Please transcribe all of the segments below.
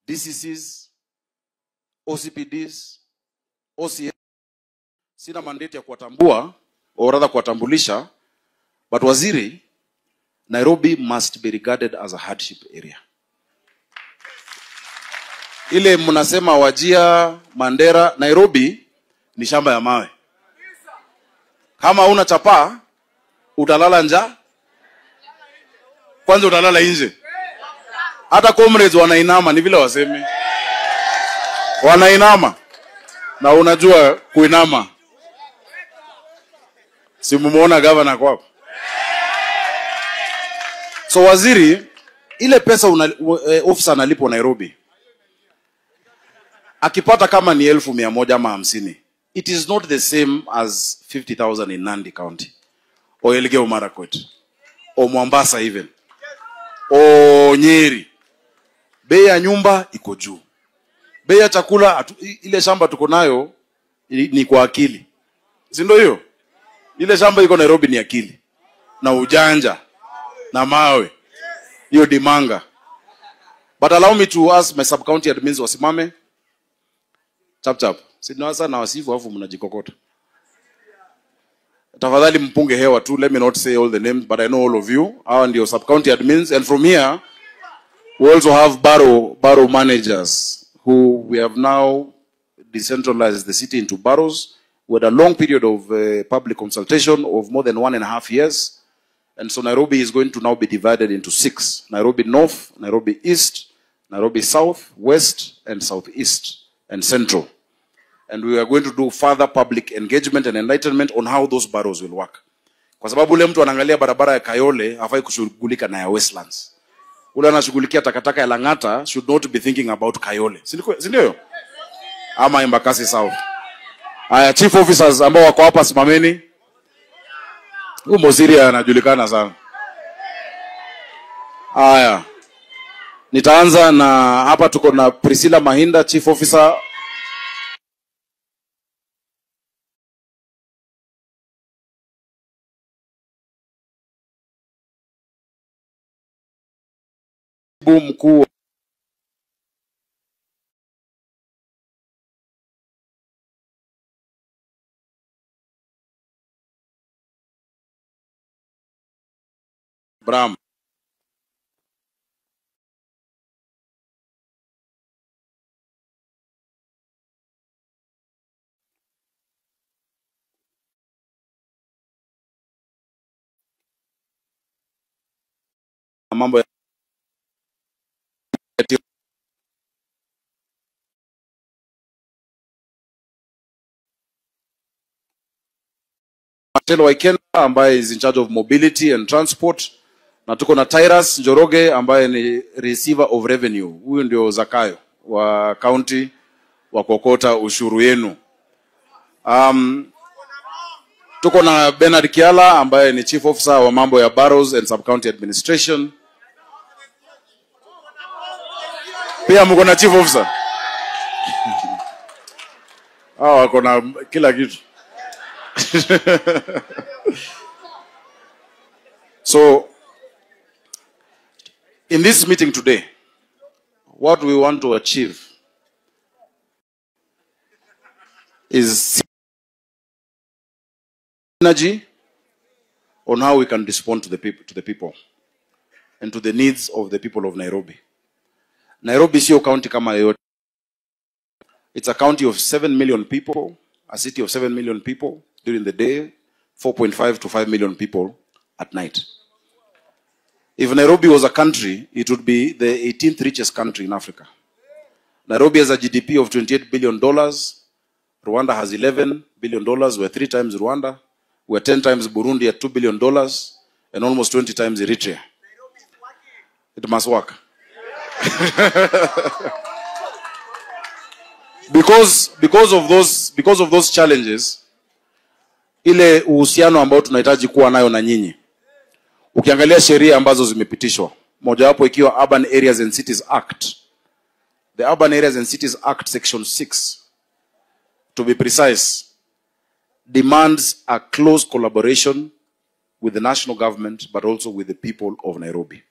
DCCs, OCPDs, OCS. Sina mandate ya kuwatambua, or rather kuwatambulisha, but waziri, Nairobi must be regarded as a hardship area. Ile mnasema Wajia, Mandera, Nairobi ni shamba ya mawe. Kama una chapa, utalala njaa. Kwanza utalala nje. Hata comrades wanainama, ni vile waseme. Wanainama. Na unajua kuinama. Si mumuona governor kwako. So waziri, ile pesa officer analipo Nairobi, akipata kama ni 1,100 ama 50, it is not the same as 50,000 in Nandi County, or Elgeyo Marakwet, or Mombasa even, or Nyeri. Bei ya nyumba iko juu. Bei ya chakula, ile shamba tuko nayo ni kwa akili. Si ndio hiyo? Ile shamba iko Nairobi ni akili. Na ujanja. Na mawe. Hiyo dimanga. But allow me to ask my sub-county admins wasimame. Chap chap. Sinawasa na wasifu hafu mnajikokota. Tafadhali mpunge hewa tu. Let me not say all the names, but I know all of you. Hawa ndio sub-county admins. And from here, we also have borough managers who we have now decentralized the city into boroughs with a long period of public consultation of more than 1.5 years. And so Nairobi is going to now be divided into 6. Nairobi North, Nairobi East, Nairobi South, West, and Southeast, and Central. And we are going to do further public engagement and enlightenment on how those boroughs will work. Kwa sababu ule mtu anaangalia barabara ya Kayole, hafai kushughulika na ya Westlands. Ule anashughulikia takataka ya Lang'ata should not be thinking about Kayole. Si ndio? Ama Embakasi South. Haya, chief officers ambao wako hapa simameni. Huyu Moziri anajulikana sana. Haya. Nitaanza na hapa tuko na Priscilla Mahinda, chief officer. Mkuu Bram. Mambo ya Matelo Waikenda ambaye is in charge of mobility and transport, na tuko na Tyrus Njoroge ambaye ni receiver of revenue. Huyu ndio Zakayo wa county wa kokota ushuru yenu. Tuko na Bernard Kiala ambaye ni chief officer wa mambo ya boroughs and sub-county administration. Pia mko na chief officer. Wako na kila kitu. So, in this meeting today, what we want to achieve is energy on how we can respond to the people and to the needs of the people of Nairobi. Nairobi sio county kama yote. It's a county of 7 million people, a city of 7 million people during the day, 4.5 to 5 million people at night. If Nairobi was a country, it would be the 18th richest country in Africa. Nairobi has a GDP of $28 billion. Rwanda has $11 billion. We're 3 times Rwanda. We're 10 times Burundi at $2 billion. And almost 20 times Eritrea. It must work. Because of those challenges, ile uhusiano ambao tunahitaji kuwa nayo na nyinyi. Ukiangalia sheria ambazo zimepitishwa, mojawapo ikiwa Urban Areas and Cities Act. The Urban Areas and Cities Act section 6, to be precise, demands a close collaboration with the national government but also with the people of Nairobi.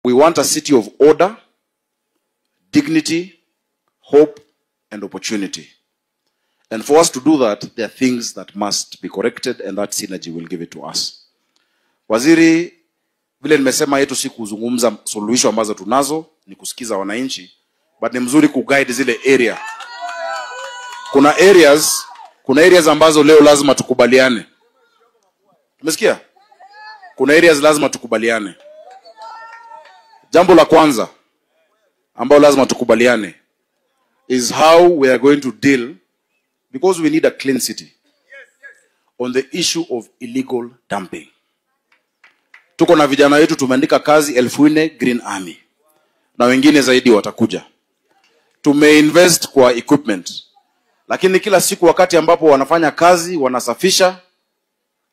We want a city of order, dignity, hope, and opportunity. And for us to do that, there are things that must be corrected, and that synergy will give it to us. Waziri, vile nimesema yetu si kuzungumza suluhisho ambazo tunazo, ni kusikiza wananchi, but ni mzuri kuguide zile area. Kuna areas ambazo leo lazima tukubaliane. Umesikia? Kuna areas lazima tukubaliane. Jambo la kwanza ambalo lazima tukubaliane is how we are going to deal, because we need a clean city, on the issue of illegal dumping. Tuko na vijana wetu tumeandika kazi 1400 Green Army. Na wengine zaidi watakuja. Tumeinvest kwa equipment. Lakini kila siku wakati ambapo wanafanya kazi, wanasafisha,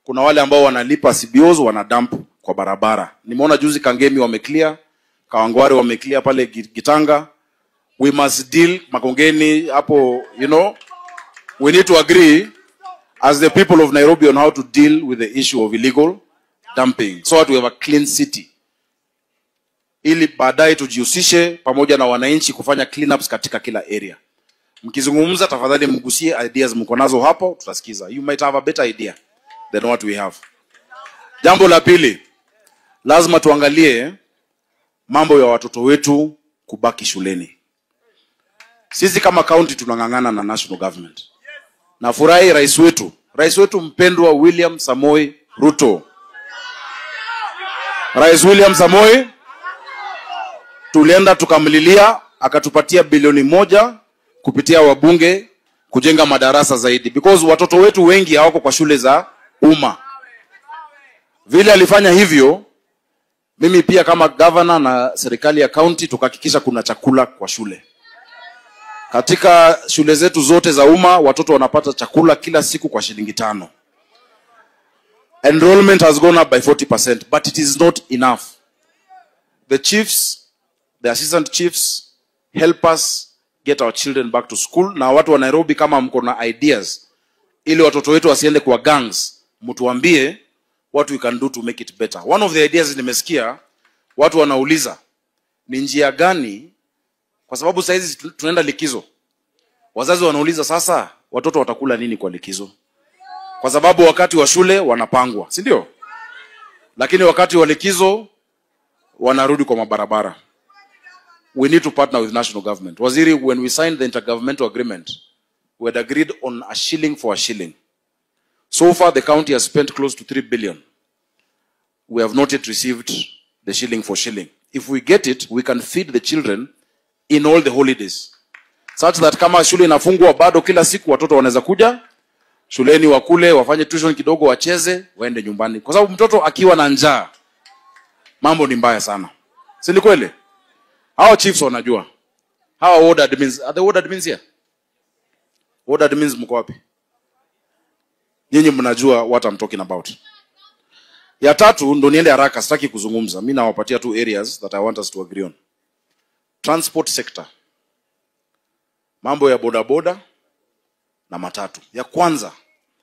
kuna wale ambao wanalipa CBOs, wanadump kwa barabara. Nimeona juzi Kangemi wameclear, Kawangware wameclear pale Gitanga. We must deal Makongeni hapo, we need to agree as the people of Nairobi on how to deal with the issue of illegal dumping, so that we have a clean city. Ili baadaye tujihusishe pamoja na wananchi kufanya cleanups katika kila area. Mkizungumza tafadhali mgusie ideas mko nazo hapo, tutasikiza. You might have a better idea than what we have. Jambo la pili, lazima tuangalie mambo ya watoto wetu kubaki shuleni. Sisi kama county tunangangana na national government. Na furahi rais wetu mpendwa William Samoei Ruto. Rais William Samoei tulienda tukamlilia, akatupatia bilioni 1 kupitia wabunge kujenga madarasa zaidi, because watoto wetu wengi hawako kwa shule za umma. Vile alifanya hivyo, mimi pia kama governor na serikali ya county tukahakikisha kuna chakula kwa shule. Katika shule zetu zote za umma watoto wanapata chakula kila siku kwa shilingi 5. Enrollment has gone up by 40%, but it is not enough. The chiefs, the assistant chiefs help us get our children back to school. Na watu wa Nairobi kama mko na ideas ili watoto wetu wasiende kwa gangs, mtuambie what we can do to make it better. One of the ideas nimesikia watu wanauliza ni njia gani, kwa sababu sasa hizi tunaenda likizo. Wazazi wanauliza sasa watoto watakula nini kwa likizo? Kwa sababu wakati wa shule wanapangwa, si ndio? Lakini wakati wa likizo wanarudi kwa mabarabara. We need to partner with national government. Waziri, when we signed the intergovernmental agreement, we had agreed on a shilling for a shilling. So far the county has spent close to 3 billion. We have not yet received the shilling for shilling. If we get it, we can feed the children in all the holidays, such that kama shule inafungwa bado kila siku watoto wanaweza kuja shuleni, wakule, wafanye tuition kidogo, wacheze, waende nyumbani. Kwa sababu mtoto akiwa na njaa mambo ni mbaya sana. Si ni kweli? Hao chiefs wanajua. Hao ward admins, are the ward admins here? Ward admins mko wapi? Nyinyi mnajua what I'm talking about. Ya tatu ndo niende haraka, sitaki kuzungumza. Mimi nawapatia two areas that I want us to agree on. Transport sector. Mambo ya bodaboda na matatu. Ya kwanza,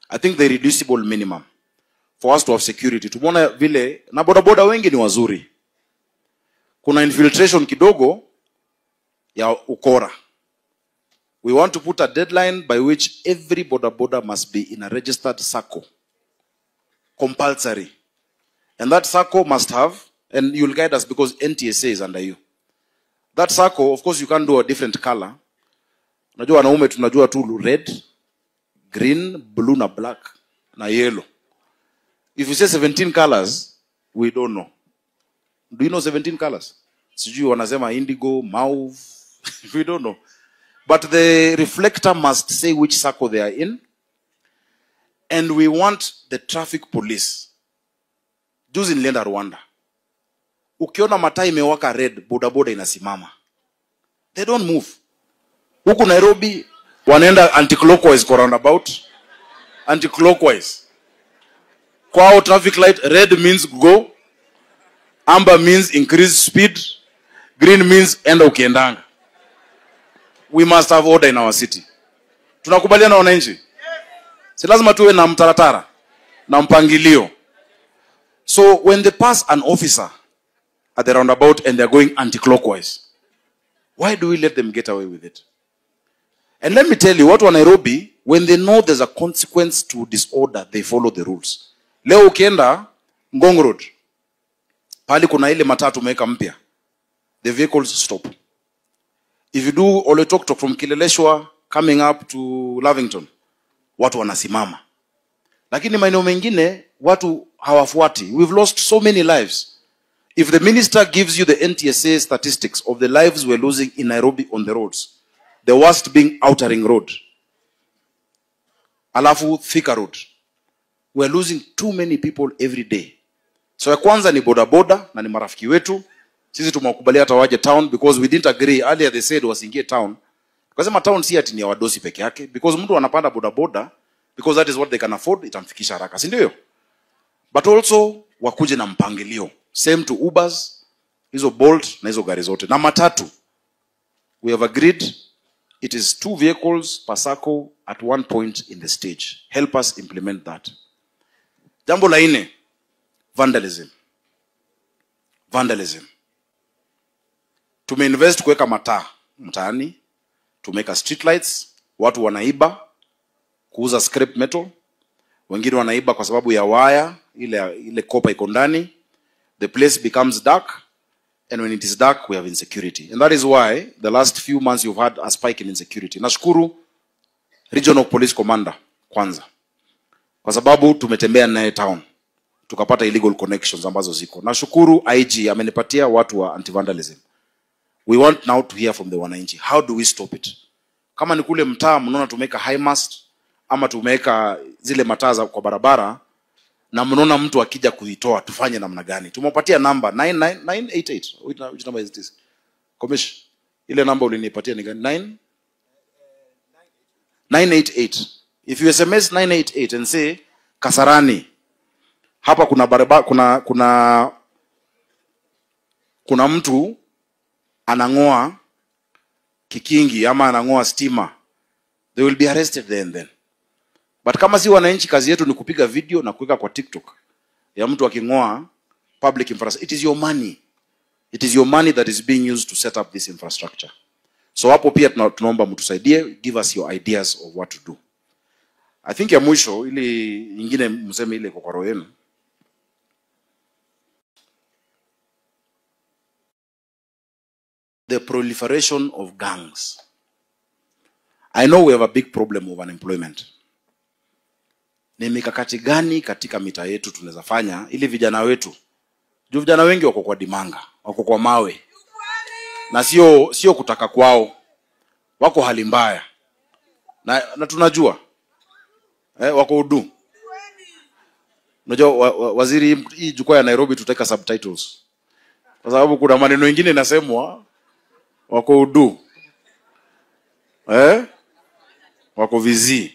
I think the reducible minimum for us to have security. Tumeona vile na bodaboda wengi ni wazuri. Kuna infiltration kidogo ya ukora. We want to put a deadline by which every bodaboda must be in a registered SACCO. Compulsory. And that SACCO must have, and you'll guide us because NTSA is under you. That SACCO, of course you can't do a different color. Unajua wanaume tunajua tu red, green, blue na black na yellow. If you say 17 colors, we don't know. Do you know 17 colors? Sijui wanasema indigo, mauve, we don't know. But the reflector must say which SACCO they are in. And we want the traffic police. Juzi nilienda Rwanda. Ukiona mataa imewaka red, bodaboda inasimama. They don't move. Huku Nairobi wanaenda anti-clockwise kwa roundabout. Anti-clockwise. Kwao traffic light, red means go. Amber means increase speed. Green means enda ukiendanga. We must have order in our city. Tunakubaliana na wananchi? Si lazima tuwe na mtaratara na mpangilio. So when they pass an officer at the roundabout and they're going anti-clockwise, Why do we let them get away with it? And let me tell you, watu wa Nairobi, when they know there's a consequence to disorder, they follow the rules. Leo ukienda Ngong Road, pali kuna ile matatu meka mpya, the vehicles stop. If you do Oloitoktok from Kileleshwa coming up to Lavington, watu wanasimama. Lakini maeneo mengine watu hawafuati. We've lost so many lives. If the minister gives you the NTSA statistics of the lives we're losing in Nairobi on the roads, the worst being Outer Ring Road, alafu Thika Road, we're losing too many people every day. So ya kwanza ni boda boda na ni marafiki wetu. Sisi tumewakubalia hata waje town because we didn't agree. Earlier they said wasiingie town. Tukasema town si ati ni ya wadosi peke yake, because mtu anapanda boda boda because that is what they can afford, itamfikisha haraka, si ndio? But also wakuje na mpangilio. Same to Ubers, hizo Bolt na hizo gari zote. Na matatu, we have agreed it is 2 vehicles per circle at one point in the stage. Help us implement that. Jambo la 4, vandalism. Vandalism. Tumeinvest kuweka mataa mtaani, tumeka street lights, watu wanaiba, kuuza scrap metal, wengine wanaiba kwa sababu ya wire, ile kopa iko ndani. The place becomes dark, and when it is dark we have insecurity. And that is why the last few months you've had a spike in insecurity. Nashukuru Regional Police Commander kwanza, kwa sababu tumetembea naye town tukapata illegal connections ambazo ziko. Nashukuru IG amenipatia watu wa anti-vandalism. We want now to hear from the wananchi. How do we stop it? Kama ni kule mtaa mnaona tumeka high mast ama tumeka zile mataa za kwa barabara na mnaona mtu akija kuitoa, tufanye namna gani? Tumepatia number 988. Which number is this? Commission. Ile number ulinipatia ni gani? 988. If you SMS 988 and say Kasarani, hapa kuna barabara, kuna mtu anangoa kikingi ama anangoa stima, they will be arrested there and then. But kama si wananchi, kazi yetu ni kupiga video na kuweka kwa TikTok ya mtu akingoa public infrastructure. It is your money. It is your money that is being used to set up this infrastructure. So hapo pia tunaomba mtusaidie, give us your ideas of what to do. I think ya mwisho ili nyingine mseme ile kwa roho yenu. The proliferation of gangs. I know we have a big problem of unemployment. Ni mikakati gani katika mitaa yetu tunaweza fanya ili vijana wetu? Juu vijana wengi wako kwa dimanga, wako kwa mawe. Na sio kutaka kwao. Wako hali mbaya. Na tunajua wako udu. Unajua waziri hii jukwaa ya Nairobi tutaweka subtitles. Kwa sababu kuna maneno mengine nasemwa wako udu. Wako vizi.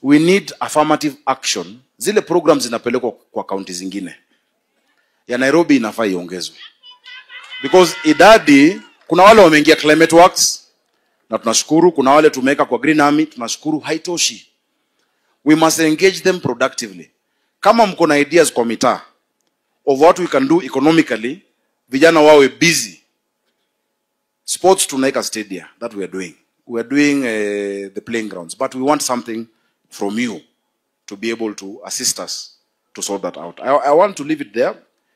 We need affirmative action. Zile programs zinapelekwa kwa county zingine. Ya Nairobi inafaa iongezwe. Because idadi, kuna wale wameingia climate works na tunashukuru, kuna wale tumeweka kwa Green Army, tunashukuru, haitoshi. We must engage them productively. Kama mko na ideas kwa mitaa of what we can do economically, vijana wawe busy. Sports tunaweka stadia, that we are doing. We are doing the playing grounds, but we want something from you to be able to assist us to sort that out. I want to leave it there.